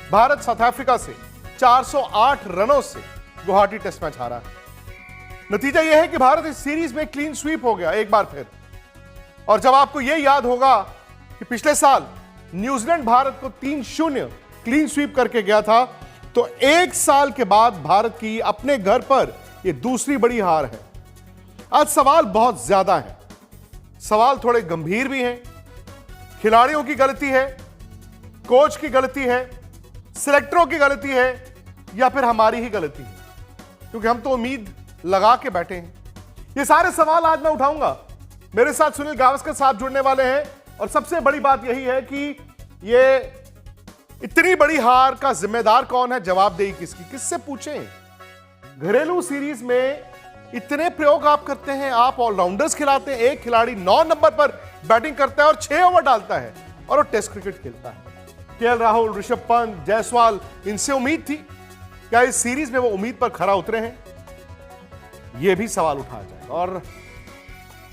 Bharat south Africa से 408 रनों से गुवाहाटी टेस्ट मैच हारा है। नतीजा यह है कि भारत इस सीरीज में क्लीन स्वीप हो गया एक बार फिर। और जब आपको यह याद होगा कि पिछले साल न्यूजीलैंड भारत को 3-0 क्लीन स्वीप करके गया था, तो एक साल के बाद भारत की अपने घर पर यह दूसरी बड़ी हार है। आज सवाल बहुत ज्यादा है, सवाल थोड़े गंभीर भी हैं। खिलाड़ियों की गलती है, कोच की गलती है, सिलेक्टरों की गलती है, या फिर हमारी ही गलती है? क्योंकि हम तो उम्मीद लगा के बैठे हैं। ये सारे सवाल आज मैं उठाऊंगा। मेरे साथ सुनील गावस्कर साहब जुड़ने वाले हैं, और सबसे बड़ी बात यही है कि ये इतनी बड़ी हार का जिम्मेदार कौन है, जवाबदेही किसकी, किससे पूछें? घरेलू सीरीज में इतने प्रयोग आप करते हैं, आप ऑलराउंडर्स खिलाते हैं, एक खिलाड़ी 9 नंबर पर बैटिंग करता है और 6 ओवर डालता है, और वो टेस्ट क्रिकेट खेलता है। केएल राहुल, ऋषभ पंत, जायसवाल, इनसे उम्मीद थी, क्या इस सीरीज में वो उम्मीद पर खरा उतरे हैं? यह भी सवाल उठाया जाएगा। और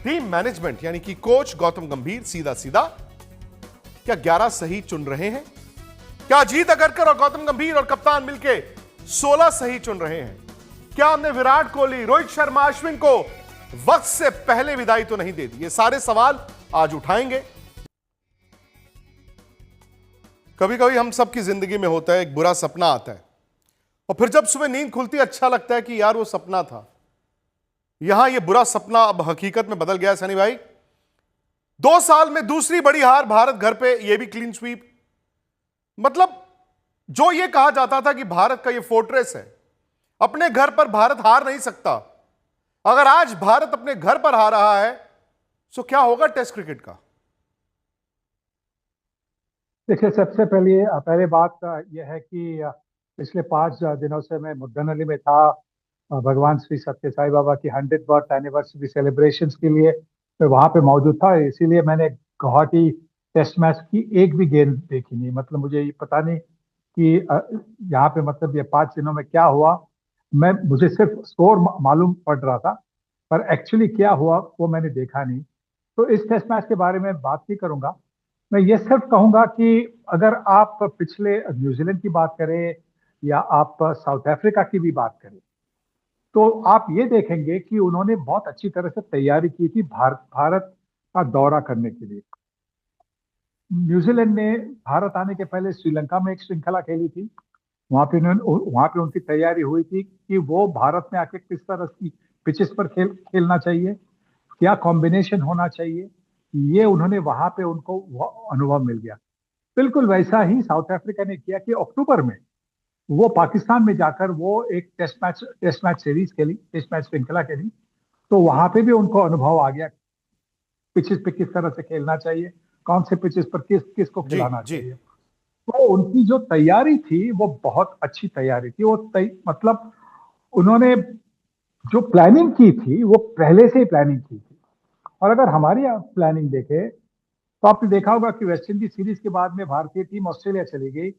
टीम मैनेजमेंट यानी कि कोच गौतम गंभीर सीधा सीधा क्या 11 सही चुन रहे हैं? क्या अजीत अगरकर और गौतम गंभीर और कप्तान मिलके 16 सही चुन रहे हैं? क्या हमने विराट कोहली, रोहित शर्मा, अश्विन को वक्त से पहले विदाई तो नहीं दे दी? ये सारे सवाल आज उठाएंगे। कभी कभी हम सबकी जिंदगी में होता है, एक बुरा सपना आता है, और फिर जब सुबह नींद खुलती है अच्छा लगता है कि यार वो सपना था। यहां ये बुरा सपना अब हकीकत में बदल गया सनी भाई। 2 साल में दूसरी बड़ी हार भारत घर पे, ये भी क्लीन स्वीप। मतलब जो ये कहा जाता था कि भारत का ये फोर्ट्रेस है, अपने घर पर भारत हार नहीं सकता, अगर आज भारत अपने घर पर हार रहा है तो क्या होगा टेस्ट क्रिकेट का? देखिए, सबसे पहले बात यह है कि पिछले 5 दिनों से मैं मुद्दनली में था भगवान श्री सत्य साई बाबा की 100th बर्थ एनिवर्सरी सेलिब्रेशंस के लिए। मैं वहां पे मौजूद था, इसीलिए मैंने गुवाहाटी टेस्ट मैच की एक भी गेंद देखी नहीं। मतलब मुझे ये पता नहीं कि यहाँ पे मतलब ये 5 दिनों में क्या हुआ। मुझे सिर्फ स्कोर मालूम पड़ रहा था, पर एक्चुअली क्या हुआ वो मैंने देखा नहीं। तो इस टेस्ट मैच के बारे में बात नहीं करूंगा। मैं ये सिर्फ कहूंगा कि अगर आप पिछले न्यूजीलैंड की बात करें या आप साउथ अफ्रीका की भी बात करें, तो आप ये देखेंगे कि उन्होंने बहुत अच्छी तरह से तैयारी की थी भारत का दौरा करने के लिए। न्यूजीलैंड ने भारत आने के पहले श्रीलंका में एक श्रृंखला खेली थी। वहां पे उनकी तैयारी हुई थी कि वो भारत में आके किस तरह की पिचेस पर खेलना चाहिए, क्या कॉम्बिनेशन होना चाहिए, ये उन्होंने वहां पे उनको अनुभव मिल गया। बिल्कुल वैसा ही साउथ अफ्रीका ने किया कि अक्टूबर में वो पाकिस्तान में जाकर वो एक टेस्ट मैच सीरीज खेली, टेस्ट मैच श्रृंखला खेली। तो वहां पे भी उनको अनुभव आ गया पिचेस पे किस तरह से खेलना चाहिए, कौन से पिचेस पर किसको खिलाना चाहिए। तो उनकी जो तैयारी थी वो बहुत अच्छी तैयारी थी। मतलब उन्होंने जो प्लानिंग की थी वो पहले से ही प्लानिंग की थी। और अगर हमारी प्लानिंग देखें तो आपने देखा होगा कि वेस्ट इंडीज सीरीज के बाद में भारतीय टीम ऑस्ट्रेलिया चली गई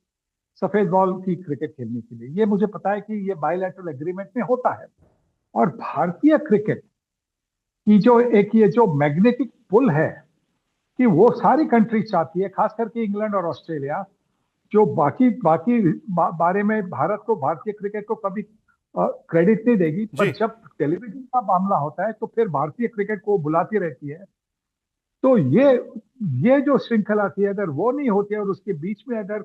सफेद बॉल की क्रिकेट खेलने के लिए। ये मुझे पता है कि ये बायलैटरल एग्रीमेंट में होता है। और भारतीय क्रिकेट की ये जो मैग्नेटिक पुल है कि वो सारी कंट्री चाहती है, खास करके इंग्लैंड और ऑस्ट्रेलिया, जो बाकी बारे में भारत को, भारतीय क्रिकेट को कभी क्रेडिट नहीं देगी, पर जब टेलीविजन का मामला होता है तो फिर भारतीय क्रिकेट को बुलाती रहती है। तो ये जो श्रृंखला थी, अगर वो नहीं होती और उसके बीच में अगर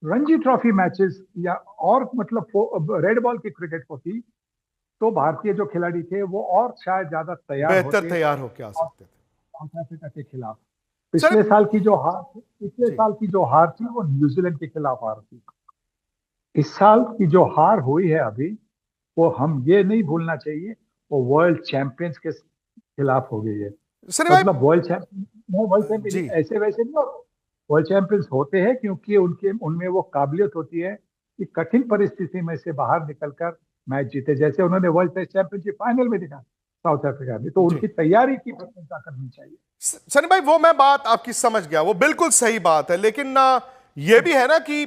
रणजी ट्रॉफी मैचेस या और मतलब रेड बॉल की क्रिकेट होती, तो भारतीय जो खिलाड़ी थे वो और शायद ज्यादा बेहतर तैयार होकर आ सकते थे साउथ अफ्रीका के खिलाफ। पिछले साल की जो हार थी वो न्यूजीलैंड के खिलाफ हार थी। इस साल की जो हार हुई है अभी, वो हम ये नहीं भूलना चाहिए, वो वर्ल्ड चैंपियंस के खिलाफ हो गई है। मतलब वर्ल्ड चैंपियन ऐसे वैसे नहीं, वर्ल्ड चैंपियंस होते हैं क्योंकि उनमें वो काबिलियत होती है कि कठिन परिस्थिति में से बाहर निकलकर मैच जीते। जैसे उन्होंने वर्ल्ड टेस्ट चैंपियनशिप फाइनल में दिखा साउथ अफ्रीका में, तो उनकी तैयारी की प्रशंसा करनी चाहिए। सनी भाई, वो मैं बात आपकी समझ गया, वो बिल्कुल सही बात है, लेकिन ये भी है ना कि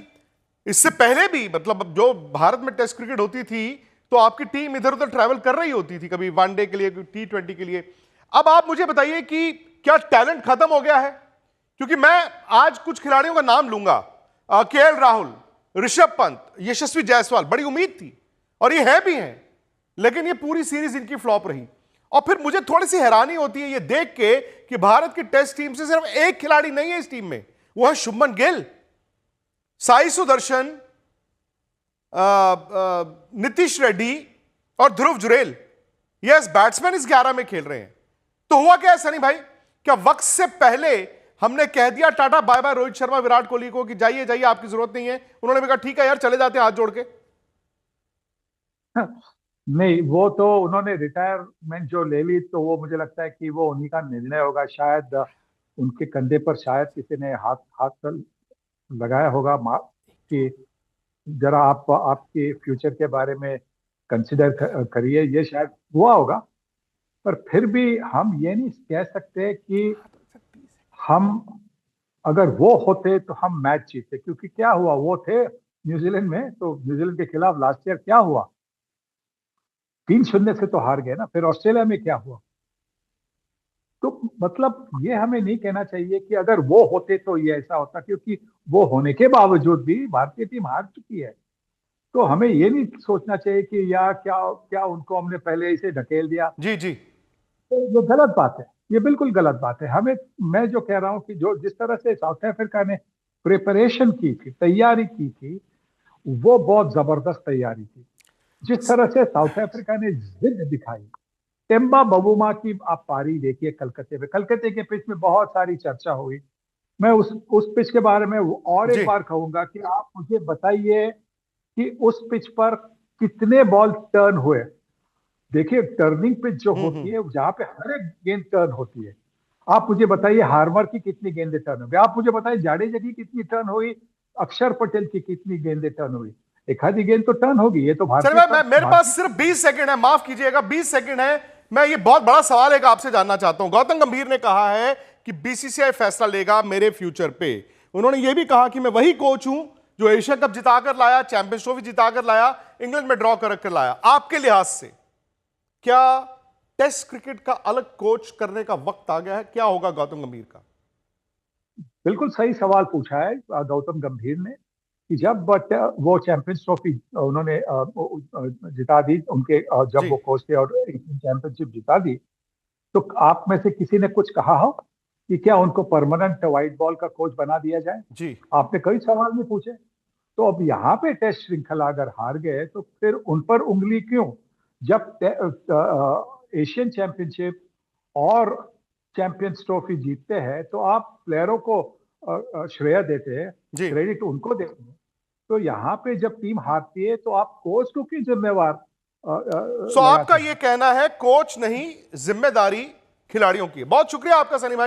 इससे पहले भी मतलब जो भारत में टेस्ट क्रिकेट होती थी तो आपकी टीम इधर उधर ट्रैवल कर रही होती थी, कभी वनडे के लिए, कभी T20 के लिए। अब आप मुझे बताइए कि क्या टैलेंट खत्म हो गया है? क्योंकि मैं आज कुछ खिलाड़ियों का नाम लूंगा, केएल राहुल, ऋषभ पंत, यशस्वी जायसवाल, बड़ी उम्मीद थी और ये है भी हैं, लेकिन ये पूरी सीरीज इनकी फ्लॉप रही। और फिर मुझे थोड़ी सी हैरानी होती है ये देख के कि भारत की टेस्ट टीम से सिर्फ एक खिलाड़ी नहीं है इस टीम में, वो है शुभमन गिल, साई सुदर्शन, नीतीश रेड्डी और ध्रुव जुरेल। यस, बैट्समैन इस 11 में खेल रहे हैं। तो हुआ क्या है सनी भाई, क्या वक्त से पहले हमने कह दिया tata bye bye Rohit Sharma Virat Kohli को कि जाइए जाइए आपकी जरूरत नहीं है, उन्होंने भी कहा ठीक है यार चले जाते हैं हाथ जोड़ के? नहीं, वो तो उन्होंने रिटायरमेंट जो ले ली तो वो मुझे लगता है कि वो उन्हीं का निर्णय होगा। शायद उनके कंधे पर शायद किसी ने हाथ हाथ लगाया होगा कि जरा आप आपके फ्यूचर के बारे में कंसिडर करिए, ये शायद हुआ होगा। पर फिर भी हम ये नहीं कह सकते कि हम अगर वो होते तो हम मैच जीते, क्योंकि क्या हुआ, वो थे न्यूजीलैंड में, तो न्यूजीलैंड के खिलाफ लास्ट ईयर क्या हुआ, 3-0 से तो हार गए ना। फिर ऑस्ट्रेलिया में क्या हुआ? तो मतलब ये हमें नहीं कहना चाहिए कि अगर वो होते तो ये ऐसा होता, क्योंकि वो होने के बावजूद भी भारतीय टीम हार चुकी है। तो हमें ये नहीं सोचना चाहिए कि या क्या क्या उनको हमने पहले इसे ढकेल दिया। जी जी, तो ये गलत बात है, ये बिल्कुल गलत बात है। हमें, मैं जो कह रहा हूं कि जो जिस तरह से साउथ अफ्रीका ने प्रिपरेशन की थी, तैयारी की थी, वो बहुत जबरदस्त तैयारी थी। जिस तरह से साउथ अफ्रीका ने जिद दिखाई, टेम्बा बबूमा की आप पारी देखिए कलकत्ते में, कलकत्ते के पिच में बहुत सारी चर्चा हुई। मैं उस पिच के बारे में और जी। एक बार कहूंगा कि आप मुझे बताइए कि उस पिच पर कितने बॉल टर्न हुए। देखिए, टर्निंग पिच जो होती है जहां पे हर एक गेंद टर्न होती है, आप मुझे बताइए हार्मर की कितनी गेंदें टर्न हुई, आप मुझे बताइए जाडेजा की कितनी टर्न हुई, अक्षर पटेल की कितनी गेंदें टर्न हुई। एक आधी गेंद तो टर्न होगी, ये तो सर मेरे पास सिर्फ 20 सेकंड है, माफ कीजिएगा 20 सेकंड है। मैं ये बहुत बड़ा सवाल एक आपसे जानना चाहता हूं। गौतम गंभीर ने कहा है कि बीसीसीआई फैसला लेगा मेरे फ्यूचर पे। उन्होंने ये भी कहा कि मैं वही कोच हूं जो एशिया कप जिताकर लाया, चैंपियंस ट्रॉफी जिताकर लाया, इंग्लैंड में ड्रॉ कर लाया। आपके लिहाज से क्या टेस्ट क्रिकेट का अलग कोच करने का वक्त आ गया है? क्या होगा गौतम गंभीर का? बिल्कुल सही सवाल पूछा है गौतम गंभीर ने कि जब वो चैंपियंस ट्रॉफी उन्होंने जिता दी, उनके जब वो कोच थे और चैंपियनशिप जिता दी, तो आप में से किसी ने कुछ कहा हो कि क्या उनको परमानेंट व्हाइट बॉल का कोच बना दिया जाए? जी, आपने कई सवाल नहीं पूछे। तो अब यहाँ पे टेस्ट श्रृंखला अगर हार गए तो फिर उन पर उंगली क्यों? जब एशियन चैंपियनशिप और चैंपियंस ट्रॉफी जीतते हैं तो आप प्लेयरों को श्रेय देते हैं, जी। क्रेडिट उनको देते हैं। तो यहाँ पे जब टीम हारती है तो आप कोच को क्यों जिम्मेवार सो आपका लगाते हैं? ये कहना है कोच नहीं, जिम्मेदारी खिलाड़ियों की। बहुत शुक्रिया आपका सनी भाई।